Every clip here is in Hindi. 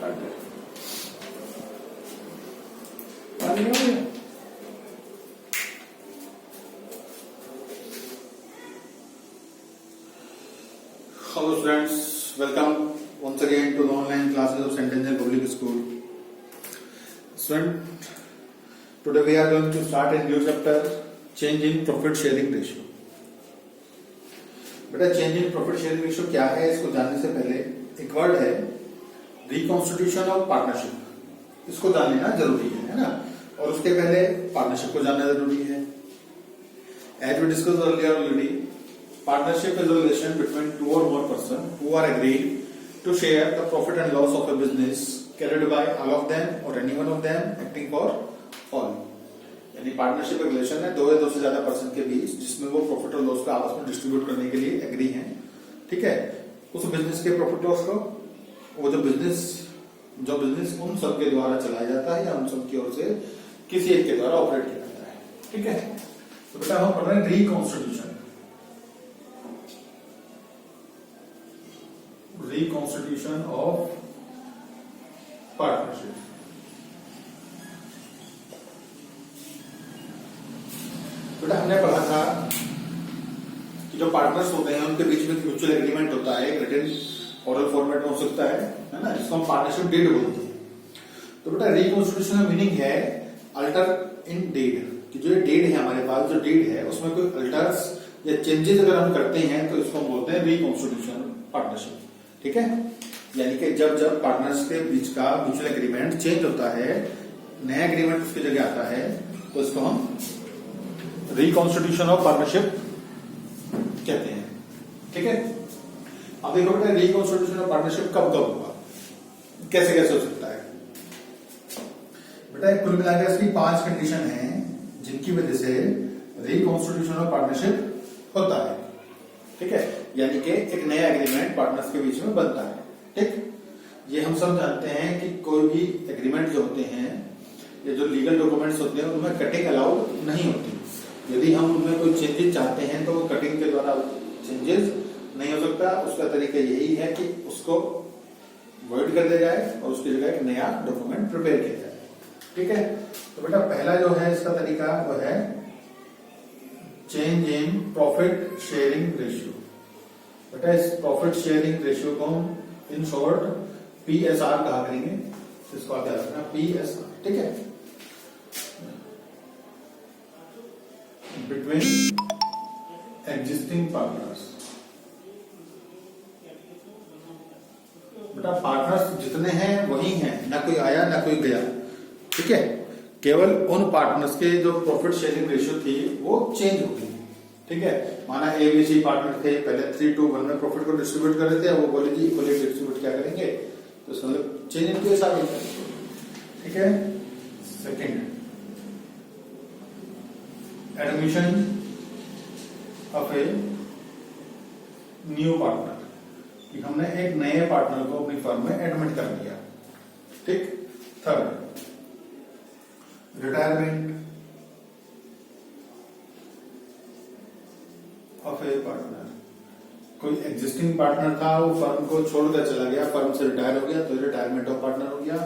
started. Hello students, welcome once again to the online classes of St. Angel Public School. Student, today we are going to start a new chapter, change in profit sharing ratio. बेटा change in profit sharing ratio क्या है इसको जानने से पहले एक वर्ड है रिकॉन्स्टिट्यूशन ऑफ पार्टनरशिप, इसको जान लेना जरूरी है ना। और उसके पहले पार्टनरशिप को जानना जरूरी है। As we discuss earlier already, partnership is a relation between two और more person who are agreed to share the profit and loss of a business carried by all of them और any one of them acting for all. यानी पार्टनरशिप एक रिलेशन है दो या दो से ज्यादा पर्सन के बीच जिसमें वो प्रॉफिट और लॉस को आपस में डिस्ट्रीब्यूट करने के लिए एग्री हैं। ठीक है, उस बिजनेस के प्रॉफिट लॉस को वो जो बिजनेस उन सब के द्वारा चलाया जाता है या उन सब की ओर से किसी एक के द्वारा ऑपरेट किया जाता है। ठीक है, तो बेटा हम पढ़ रहे हैं रिकॉन्स्टिट्यूशन ऑफ पार्टनरशिप। बेटा हमने पढ़ा था कि जो पार्टनर्स होते हैं उनके बीच में म्यूचुअल एग्रीमेंट होता है, रिटन ओरल फॉर्मेट में हो सकता है ना, जिसको हम पार्टनरशिप डीड बोलते हैं। तो बेटा रिकॉन्स्टिट्यूशन का मीनिंग है अल्टर इन डीड, कि जो डीड है हमारे पास, जो डीड है उसमें कोई अल्टर्स या चेंजेस अगर हम करते हैं तो इसको हम बोलते हैं रिकॉन्स्टिट्यूशन पार्टनरशिप। ठीक है, यानी कि जब जब पार्टनर्स के बीच का म्यूचुअल एग्रीमेंट चेंज होता है, नया एग्रीमेंट उसकी जगह आता है, तो इसको हम रिकॉन्स्टिट्यूशन ऑफ पार्टनरशिप कहते हैं। ठीक है, अब देखो बेटा रिकॉन्स्टिट्यूशन ऑफ पार्टनरशिप कब कब होगा, कैसे कैसे हो सकता है। बेटा कुल मिलाकर इसकी 5 कंडीशन हैं जिनकी वजह से रिकॉन्स्टिट्यूशन ऑफ पार्टनरशिप होता है। ठीक है, यानी कि एक नया एग्रीमेंट पार्टनर्स के बीच में बनता है। ठीक, ये हम सब जानते हैं कि कोई भी एग्रीमेंट जो होते हैं या जो लीगल डॉक्यूमेंट्स होते हैं उनमें कटिंग अलाउड नहीं होती। यदि हम उनमें कोई चेंजेस चाहते हैं तो वो कटिंग के द्वारा चेंजेस नहीं हो सकता। उसका तरीका यही है कि उसको वॉइड कर दिया जाए और उसकी जगह एक नया डॉक्यूमेंट प्रिपेयर किया जाए। ठीक है, तो बेटा पहला जो है इसका तरीका वो है change in profit sharing ratio. बेटा इस प्रॉफिट शेयरिंग रेशियो को हम इन शॉर्ट PSR कहा करेंगे, इसको आप याद रखना PSR। ठीक है, बिटवीन एग्जिस्टिंग पार्टनर्स। बेटा पार्टनर्स जितने हैं वही हैं, ना कोई आया ना कोई गया। ठीक है, केवल उन पार्टनर्स के जो प्रॉफिट शेयरिंग रेशियो थी वो चेंज होगी। ठीक है, माना ABC पार्टनर थे, पहले 3:1 में प्रॉफिट को डिस्ट्रीब्यूट कर रहे थे, वो बोले जी इक्वली डिस्ट्रीब्यूट क्या करेंगे, तो इसका मतलब चेंज इन PSR होता है। ठीक है, second admission of a new partner, कि हमने एक नए पार्टनर को अपनी फर्म में एडमिट कर दिया। ठीक, third retirement of A partner, कोई एग्जिस्टिंग पार्टनर था वो फर्म को छोड़कर चला गया, फर्म से रिटायर हो गया, तो रिटायरमेंट ऑफ पार्टनर हो गया।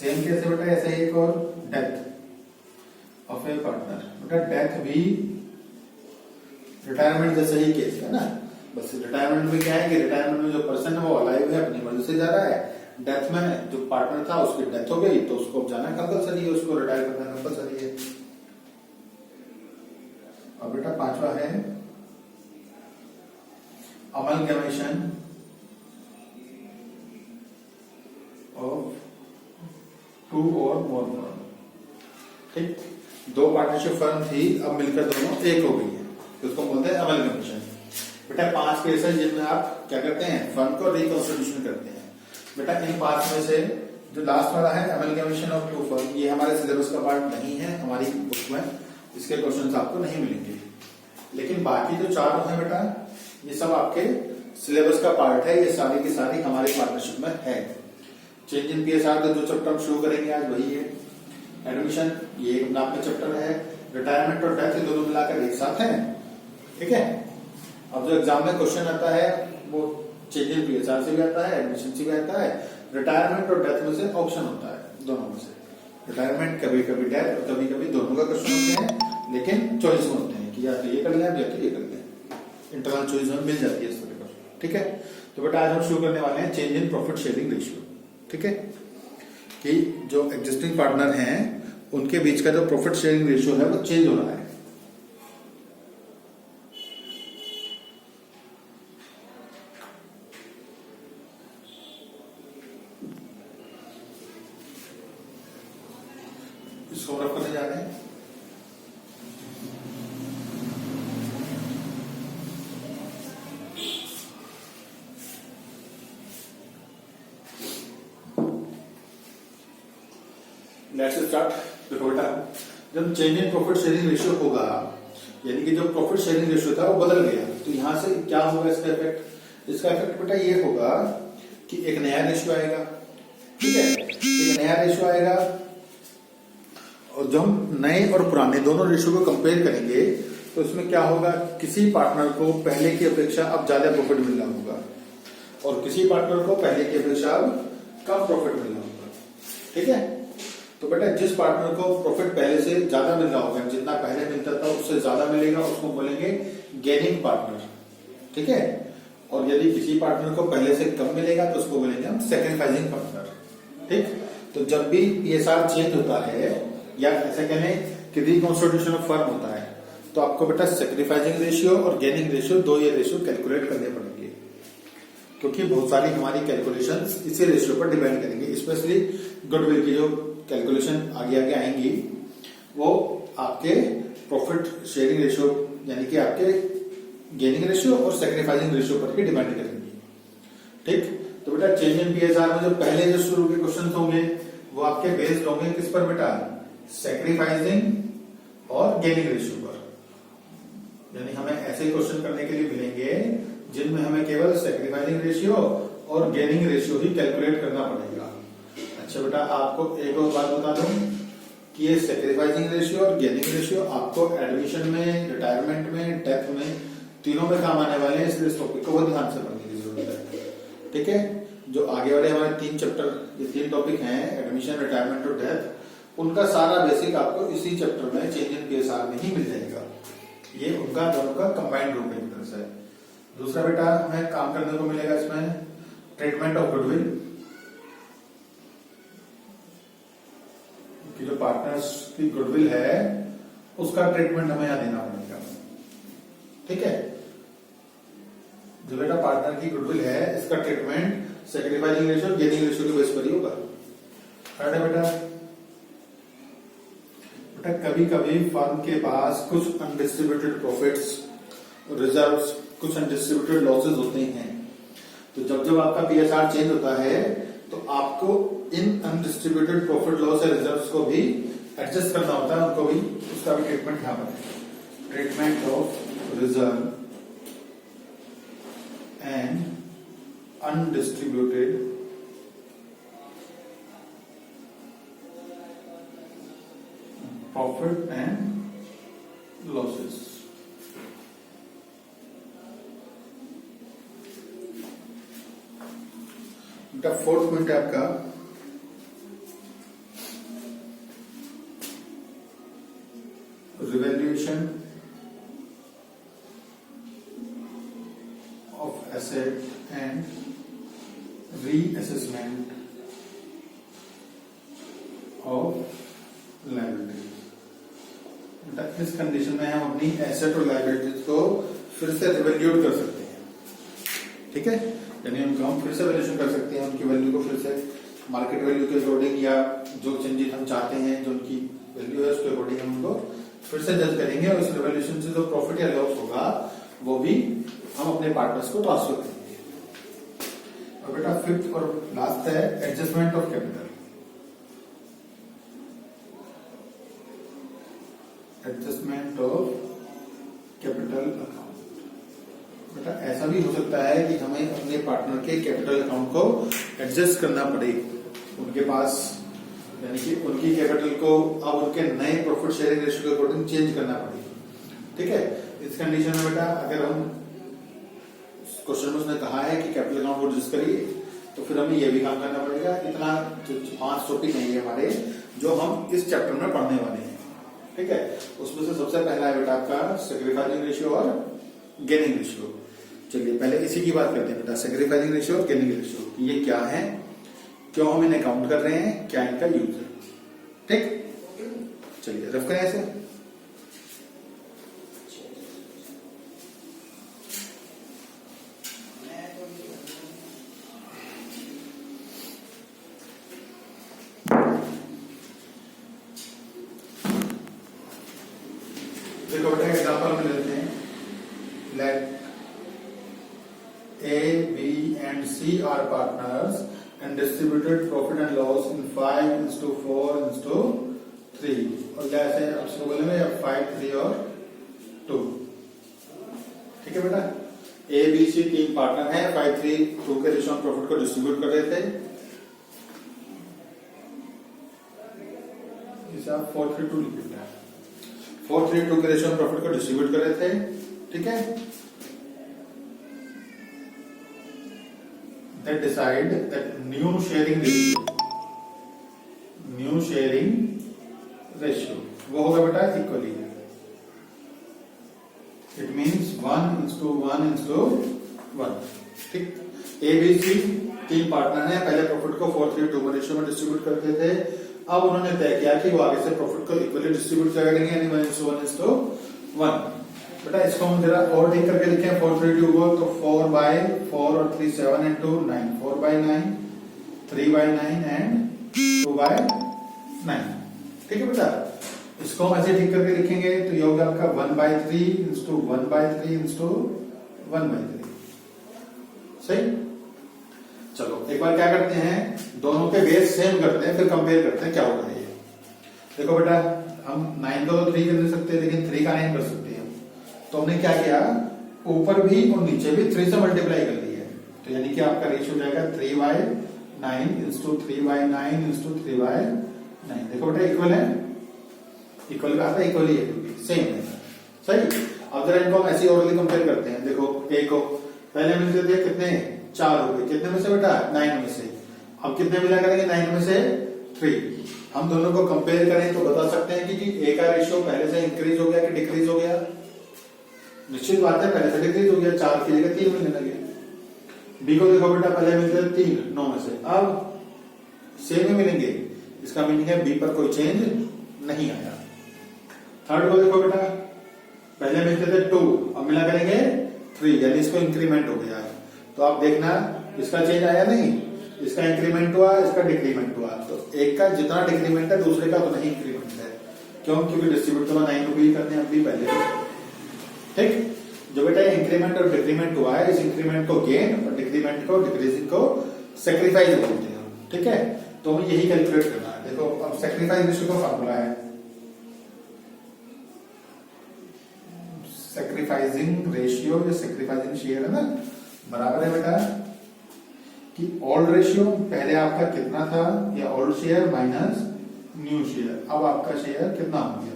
सेम कैसे बेटा, ऐसे एक और डेथ ऑफ ए पार्टनर। बेटा डेथ भी रिटायरमेंट जैसा ही केस है ना, बस रिटायरमेंट में क्या है कि रिटायरमेंट में जो पर्सन है वो अलाइव है, अपनी मर्जी से जा रहा है। डेथ में जो पार्टनर था उसकी डेथ हो गई तो उसको जाना कंपलसरी है, उसको रिटायर करना कंपलसरी है। और बेटा पांचवा है अमलगमेशन ऑफ 2 और मोर फर्म। ठीक, 2 पार्टनरशिप फर्म थी, अब मिलकर दोनों एक हो गई है, तो उसको बोलते हैं अमलगमेशन। बेटा 5 केस है जिनमें आप क्या करते हैं, फर्म को रिकॉन्स्टिट्यूशन करते हैं। बेटा इन 5 में से जो लास्ट वाला है अमलगमेशन ऑफ 2 फर्म, ये हमारे सिलेबस का पार्ट नहीं है, हमारी बुक में इसके क्वेश्चंस आपको नहीं मिलेंगे। लेकिन बाकी जो 4 है बेटा ये सब आपके सिलेबस का पार्ट है, ये सारी की सारी हमारे पार्टनरशिप में है। चेंज इन PSR का जो चैप्टर हम शुरू करेंगे आज वही है। एडमिशन ये एक नाम में चैप्टर है, रिटायरमेंट और डेथ दोनों मिलाकर एक साथ है। ठीक है, अब जो एग्जाम में क्वेश्चन आता है वो चेंज इन PSR से भी आता है, एडमिशन से भी आता है, रिटायरमेंट और डेथ में से ऑप्शन होता है, दोनों में से। रिटायरमेंट कभी कभी डेथ और कभी कभी दोनों का क्वेश्चन होते हैं, लेकिन चॉइस में होते हैं कि या तो ये कर लें या तो ये कर लें। इंटरनल चॉइस में मिल जाती है इस तरह का। ठीक है, तो बेटा आज हम शुरू करने वाले हैं change in profit sharing ratio. ठीक है, कि जो एग्जिस्टिंग पार्टनर हैं उनके बीच का जो प्रॉफिट शेयरिंग रेशियो है वो चेंज हो रहा है। इसको रफ करने जा रहे हैं। Let's start. देखो बेटा, जब change in profit sharing ratio होगा, यानी कि जो प्रॉफिट शेयरिंग रेशियो था वो बदल गया, तो यहां से क्या होगा इसका इफेक्ट? इसका इफेक्ट बेटा ये होगा कि एक नया रेशियो आएगा। ठीक है, एक नया रेशियो आएगा, और जब हम नए और पुराने दोनों रेशियो को कंपेयर करेंगे तो इसमें क्या होगा, किसी पार्टनर को पहले की अपेक्षा अब ज्यादा प्रॉफिट मिल रहा होगा और किसी पार्टनर को पहले की अपेक्षा अब कम प्रॉफिट मिल रहा होगा। ठीक है, तो बेटा जिस पार्टनर को प्रॉफिट पहले से ज्यादा मिल रहा होगा, जितना पहले मिलता था उससे ज्यादा मिलेगा, उसको बोलेंगे गेनिंग पार्टनर। ठीक है, और यदि किसी पार्टनर को पहले से कम मिलेगा तो उसको बोलेंगे हम सैक्रिफाइसिंग पार्टनर। ठीक, तो जब भी पीएसआर चेंज होता है या ऐसा कहें कि रिकॉन्स्टिट्यूशन ऑफ फर्म होता है, तो आपको बेटा सैक्रिफाइसिंग रेशियो और गेनिंग रेशियो, दो ये रेशियो कैलकुलेट करने पड़ेंगे, क्योंकि बहुत सारी हमारी कैलकुलेशंस इसी रेशियो पर डिपेंड करेंगे। स्पेशली गुडविल की जो कैलकुलेशन आगे आगे आएंगी वो आपके प्रॉफिट शेयरिंग रेशियो यानी कि आपके गेनिंग रेशियो और सैक्रिफाइसिंग रेशियो पर भी डिपेंड करेंगी। ठीक, तो बेटा चेंज इन पीएसआर में जो पहले जो शुरू के क्वेश्चन होंगे वो आपके बेस्ड होंगे किस पर बेटा? सैक्रिफाइसिंग और गेनिंग रेशियो पर। यानी हमें ऐसे क्वेश्चन करने के लिए मिलेंगे जिनमें हमें केवल सैक्रिफाइसिंग रेशियो और गेनिंग रेशियो ही कैलकुलेट करना पड़ेगा। अच्छा बेटा, आपको एक और बात बता दूं कि ये सैक्रिफाइसिंग रेशियो और गेनिंग रेशियो आपको एडमिशन में, रिटायरमेंट में, डेथ में, तीनों में काम आने वाले हैं, इसलिए इस टॉपिक को बहुत ध्यान से पढ़ने की जरूरत है। ठीक है, जो आगे वाले हमारे 3 चैप्टर, ये 3 टॉपिक हैं, एडमिशन, रिटायरमेंट और डेथ, उनका सारा बेसिक आपको इसी चैप्टर में चेंज इन पीएसआर में ही मिल जाएगा। ये उनका दोनों का कंबाइंड रूप एक तरह से। दूसरा बेटा हमें काम करने को मिलेगा इसमें ट्रीटमेंट ऑफ गुडविल, कि जो पार्टनर्स की गुडविल है उसका ट्रीटमेंट हमें यहां देना पड़ेगा। ठीक है, जो बेटा पार्टनर की गुडविल है इसका treatment sacrificing ratio, gaining ratio के बेस पर ही होगा। थर्ड है बेटा, कभी कभी फर्म के पास कुछ अनडिस्ट्रीब्यूटेड प्रॉफिट्स, रिजर्व्स, कुछ अनडिस्ट्रीब्यूटेड लॉसेस होते हैं, तो जब जब आपका पीएसआर चेंज होता है तो आपको इन अनडिस्ट्रीब्यूटेड प्रॉफिट, लॉस या रिजर्व्स को भी एडजस्ट करना होता है, उनको भी, उसका भी ट्रीटमेंट यहां पर है। Treatment of reserve and undistributed profit and losses. बेटा फोर्थ पॉइंट है आपका revaluation of asset and reassessment of liability. इस कंडीशन में हम अपनी एसेट और लायबिलिटीज को फिर से रिवैल्यूट कर सकते हैं। ठीक है, यानी उनको हम फिर से वैल्यूएशन कर सकते हैं, उनकी वैल्यू को फिर से मार्केट वैल्यू के अकॉर्डिंग या जो चेंजेस हम चाहते हैं, जो उनकी वैल्यू है उसके अकॉर्डिंग हम उनको फिर से जज करेंगे और इस रिवैल्यूएशन से जो प्रॉफिट या लॉस होगा वो भी हम अपने पार्टनर्स को ट्रांसफर करेंगे। और बेटा फिफ्थ और लास्ट है adjustment of capital. Adjustment of capital account. बेटा ऐसा भी हो सकता है कि हमें अपने पार्टनर के कैपिटल अकाउंट को एडजस्ट करना पड़े, उनके पास, यानी कि उनकी कैपिटल को अब उनके नए प्रॉफिट शेयरिंग रेशियो के अकॉर्डिंग चेंज करना पड़े। ठीक है, इस कंडीशन में बेटा अगर हम क्वेश्चन में उसने कहा है कि कैपिटल अकाउंट को एडजस्ट करिए, तो फिर हमें ये भी काम करना पड़ेगा। इतना 5 टॉपिक हैं ये हमारे जो हम इस चैप्टर में पढ़ने वाले हैं, ठीक है। उसमें से सबसे पहला है बेटा आपका सैक्रिफाइसिंग रेशियो और गेनिंग रेशियो। चलिए पहले इसी की बात करते हैं बेटा, सैक्रिफाइसिंग रेशियो और गेनिंग रेशियो। ये क्या है, क्यों हम इन्हें काउंट कर रहे हैं, क्या इनका यूज है, ठीक। चलिए रफ करें ऐसे। देखो बेटा एग्जांपल में लेते हैं, late A, B and C are partners and distributed profit and loss in 5:4:3 और जैसे अब इसको बोलेंगे 5, 3 और 2, ठीक है बेटा। A, B, C तीन पार्टनर हैं, 5, 3, 2 के रेशियो में प्रॉफिट को डिस्ट्रीब्यूट कर रहे थे। इसे आप 4, 3, 2 लिख देते हैं। 4, 3, 2 के रेशियो में प्रॉफिट को डिस्ट्रीब्यूट कर रहे थे, ठीक है। They decide that new sharing ratio वो होगा बेटा इक्वली, इट मीन्स 1:1:1, ठीक। ए बी सी तीन पार्टनर हैं, पहले प्रॉफिट को 4, 3, 2 रेशियो में डिस्ट्रीब्यूट करते थे। अब उन्होंने तय किया कि वो आगे से प्रॉफिट को इक्वली डिस्ट्रीब्यूट करेंगे, यानी 1:1:1। बेटा इसको हम जरा और ठीक करके लिखें 4, 3, 2 को, तो 4/4 और 3 7 and 2 9, 4/9, 3/9 and 2/9, ठीक है बेटा। इसको हम ऐसे ठीक करके लिखेंगे तो ये होगा आपका 1/3 into 1/3 into 1/3, सही। चलो एक बार क्या करते हैं, दोनों के बेस सेम करते हैं, फिर कंपेयर करते हैं क्या होगा ये। देखो बेटा हम 9 को तो 3 कर नहीं सकते, लेकिन 3 का 9 कर सकते हैं। तो हमने क्या किया, ऊपर भी और नीचे भी 3 से मल्टीप्लाई कर लिया है, तो यानी कि आपका रेशियो जाएगा 3/9 into 3/9 into 3/9। देखो बेटा इक्वल है, इक्वल का आता है, इक्वल ही है क्योंकि सेम है, सही। अब जरा इनको हम ऐसे ऑर्डरली कंपेयर करते हैं। देखो ए को पहले मिलते थे कितने, 4 हो गए, कितने में से बेटा 9 में से। अब कितने मिला करेंगे, 9 में से 3। हम दोनों को कंपेयर करें तो बता सकते हैं कि ए का रेशियो पहले से इंक्रीज हो गया कि डिक्रीज हो गया। निश्चित बात है पहले से डिक्रीज हो गया, 4 की जगह 3 मिलने लगे। बी को देखो बेटा पहले मिलते थे 3 9 में से, अब सेम ही मिलेंगे, इसका मीनिंग है बी पर कोई चेंज नहीं आया। थर्ड को देखो बेटा पहले मिलते थे 2, अब मिला करेंगे 3, यानी इसको इंक्रीमेंट हो गया है। तो आप देखना इसका चेंज आया नहीं, इसका इंक्रीमेंट हुआ, इसका डिक्रीमेंट हुआ। तो एक का जितना डिक्रीमेंट है दूसरे का उतना ही इंक्रीमेंट है, क्यों, क्योंकि डिस्ट्रीब्यूट तो 9 को भी करने अभी पहले, ठीक। जो बेटा इंक्रीमेंट और डिक्रीमेंट हुआ है, इस इंक्रीमेंट को गेन और डिक्रीमेंट को डिक्रीजिंग को सैक्रिफाइस बोलते हैं, ठीक है। तो हमें यही कैलकुलेट करना है। देखो अब सैक्रिफाइस रेशियो का फॉर्मूला है, सैक्रिफाइसिंग रेशियो या सैक्रिफाइसिंग शेयर है ना, बराबर है बेटा कि ओल्ड रेशियो पहले आपका कितना था, या old share minus new share. अब आपका शेयर कितना हो गया,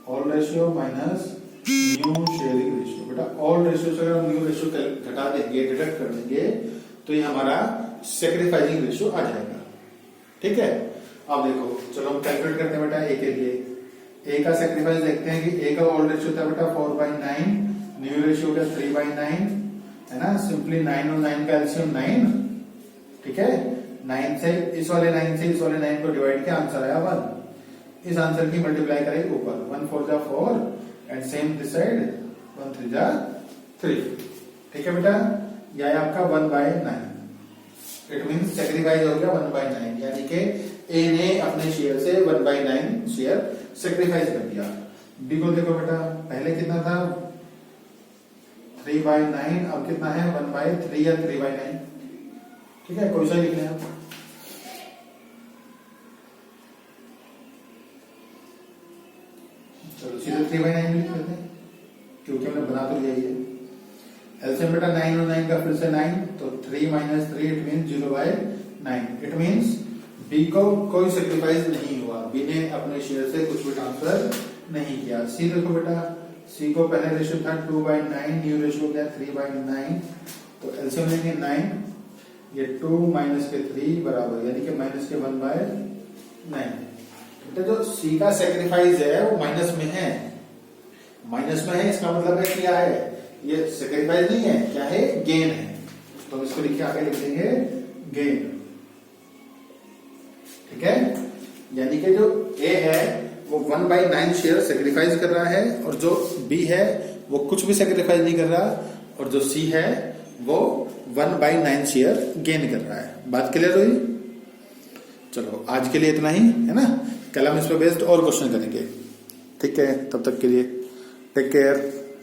old ratio minus new sharing ratio. बेटा ओल्ड रेशियो से अगर हम न्यू रेशियो घटा देंगे, डिडक्ट कर देंगे, तो ये हमारा सैक्रिफाइसिंग रेशियो आ जाएगा, ठीक है। अब देखो चलो हम कैलकुलेट करते हैं बेटा ए के लिए। ए का सैक्रिफाइस देखते हैं कि ए का ओल्ड रेशियो था बेटा 4/9, न्यू रेशियो का 3/9 है ना। सिंपली 9 और 9 का एलसीएम 9, ठीक है। 9 से इस वाले 9 से इस वाले 9 को डिवाइड किया, आंसर आया 1। इस आंसर की मल्टीप्लाई करेंगे ऊपर, 1 4 जा 4 एंड सेम दिस साइड 1 3 जा 3, ठीक है बेटा। यह आपका 1/9, इट मींस सैक्रिफाइस हो गया 1/9, यानी कि ए ने अपने शेयर से 1/9 शेयर सैक्रिफाइस कर दिया। बी को देखो बेटा पहले कितना था 3/9, अब कितना है 1/3 या 3/9, ठीक है। कोई सा लिख लें आप, चलो सीधे 3/9 लिख लेते हैं क्योंकि हमने बना तो लिया ही है। एलसीएम बेटा 9 और 9 का फिर से 9, तो 3 - 3 it means 0/9। It means B को कोई सैक्रिफाइस नहीं हुआ, बी ने अपने शेयर से कुछ भी ट्रांसफर नहीं किया। सी देखो बेटा, सी को पहले रेशियो था 2/9, न्यू रेशियो क्या 3/9, तो एलसीएम लेंगे 9, ये 2 माइनस के 3 बराबर, यानी कि माइनस के 1/9। बेटा जो सी का सेक्रीफाइस है वो माइनस में है, माइनस में है, इसका मतलब है क्या है, ये सेक्रीफाइस नहीं है, क्या है, गेन है। तो हम इसको लिखिए, आगे लिख देंगे गेन। ठीक है, यानी कि जो ए है वो 1/9 शेयर सेक्रीफाइस कर रहा है, और जो बी है वो कुछ भी सेक्रीफाइस नहीं कर रहा, और जो सी है वो 1/9 शेयर गेन कर रहा है। बात क्लियर हुई? चलो आज के लिए इतना ही है ना, कल हम इस पर बेस्ड और क्वेश्चन करेंगे। ठीक है, तब तक के लिए टेक केयर।